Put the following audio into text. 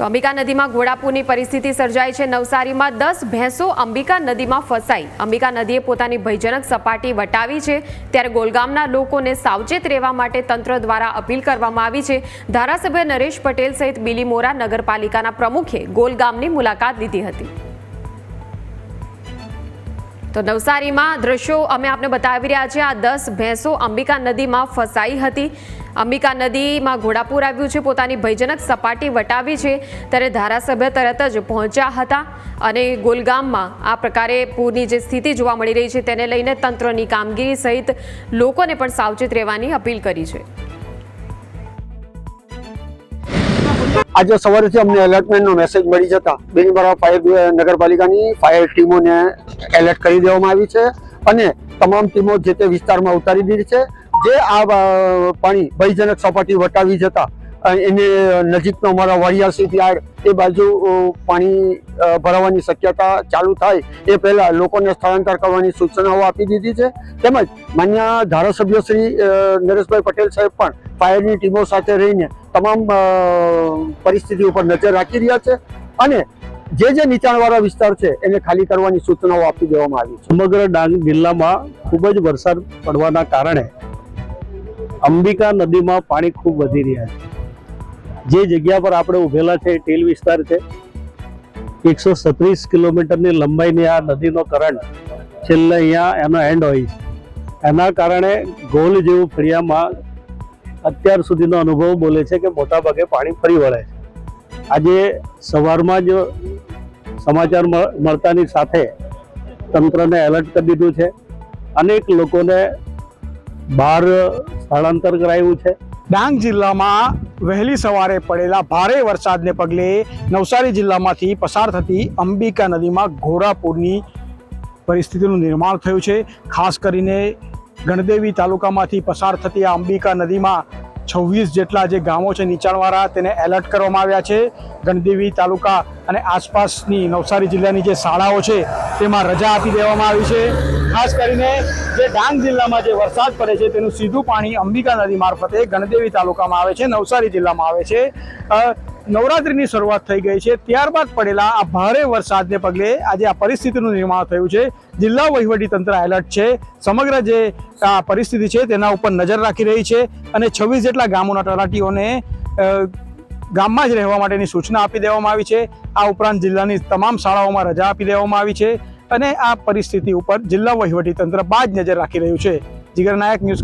તો અંબિકા નદીમાં ઘોડાપૂરની પરિસ્થિતિ સર્જાઈ છે। નવસારીમાં 10 ભેંસો અંબિકા નદીમાં ફસાઈ। અંબિકા નદીએ પોતાની ભયજનક સપાટી વટાવી છે, ત્યારે ગોલગામના લોકોને સાવચેત રહેવા માટે તંત્ર દ્વારા અપીલ કરવામાં આવી છે। ધારાસભ્ય નરેશ પટેલ સહિત બિલીમોરા નગરપાલિકાના પ્રમુખે ગોલગામની મુલાકાત લીધી હતી। તો નવસારીમાં દ્રશ્યો અમે આપને બતાવી રહ્યા છીએ। આ 10 ભેંસો અંબિકા નદીમાં ફસાઈ હતી। અંબિકા નદીમાં ઘોડાપૂર આવ્યું છે, પોતાની ભયજનક સપાટી વટાવી છે, ત્યારે ધારાસભ્ય તરત જ પહોંચ્યા હતા અને ગોલગામમાં આ પ્રકારે પૂરની જે સ્થિતિ જોવા મળી રહી છે તેને લઈને તંત્રની કામગીરી સહિત લોકોને પણ સાવચેત રહેવાની અપીલ કરી છે। આજે સવારેથી અમને એલર્ટમેન્ટનો મેસેજ મળી જતા બિલીમોરા ફાયર નગરપાલિકાની ફાયર ટીમોને એલર્ટ કરી દેવામાં આવી છે અને તમામ ટીમો જે તે વિસ્તારમાં ઉતારી દીધી છે। જે આ પાણી ભયજનક સપાટી વટાવી જતા એને નજીકનો અમારા વાડિયા શિપયાર્ડ એ બાજુ પાણી ભરાવાની શક્યતા ચાલુ થાય એ પહેલા લોકોને સ્થળાંતર કરવાની સૂચનાઓ આપી દીધી છે। તેમજ માન્ય ધારાસભ્ય શ્રી નરેશભાઈ પટેલ સાહેબ પણ ફાયરની ટીમો સાથે રહીને તમામ પરિસ્થિતિ ઉપર નજર રાખી રહ્યા છે અને જે નીચાણવાળા વિસ્તાર છે એને ખાલી કરવાની સૂચનાઓ આપી દેવામાં આવી છે। સમગ્ર ડાંગ જિલ્લામાં ખૂબ જ વરસાદ પડવાના કારણે અંબિકા નદીમાં પાણી ખૂબ વધી રહ્યા છે। જે જગ્યા પર આપણે ઉભેલા છે ટેલ વિસ્તાર છે। 137 કિલોમીટરની લંબાઈની આ નદીનો કરંટ છેલ્લે અહીંયા એનો એન્ડ હોય છે। એના કારણે ગોલ જેવું ફળિયામાં અત્યાર સુધીનો અનુભવ બોલે છે કે મોટાભાગે પાણી ફરી વળે છે। આજે સવારમાં જ સમાચાર મળતાની સાથે તંત્રને એલર્ટ કરી દીધું છે। અનેક લોકોને બહાર સ્થળાંતર કરાયું છે। ડાંગ જિલ્લામાં વહેલી સવારે પડેલા ભારે વરસાદને પગલે નવસારી જિલ્લામાંથી પસાર થતી અંબિકા નદીમાં ઘોડાપૂરની પરિસ્થિતિનું નિર્માણ થયું છે। ખાસ કરીને ગણદેવી તાલુકામાંથી પસાર થતી આ અંબિકા નદીમાં 26 જેટલા જે ગામો છે નીચાણવાળા તેને એલર્ટ કરવામાં આવ્યા છે। ગણદેવી તાલુકા અને આસપાસની નવસારી જિલ્લાની જે શાળાઓ છે તેમાં રજા આપી દેવામાં આવી છે। ખાસ કરીને જે ડાંગ જિલ્લામાં જે વરસાદ પડે છે તેનું સીધું પાણી અંબિકા નદી મારફતે ગણદેવી તાલુકામાં આવે છે, નવસારી જિલ્લામાં આવે છે। નવરાત્રિની શરૂઆત થઈ ગઈ છે, ત્યારબાદ પડેલા આ ભારે વરસાદને પગલે આજે આ પરિસ્થિતિનું નિર્માણ થયું છે। જિલ્લા વહીવટીતંત્ર એલર્ટ છે, સમગ્ર જે આ પરિસ્થિતિ છે તેના ઉપર નજર રાખી રહી છે અને 26 જેટલા ગામોના તલાટીઓને ગામમાં જ રહેવા માટેની સૂચના આપી દેવામાં આવી છે। આ ઉપરાંત જિલ્લાની તમામ શાળાઓમાં રજા આપી દેવામાં આવી છે અને આ પરિસ્થિતિ ઉપર જિલ્લા વહીવટીતંત્ર બાજ નજર રાખી રહ્યું છે। જીગર નાયક, ન્યૂઝ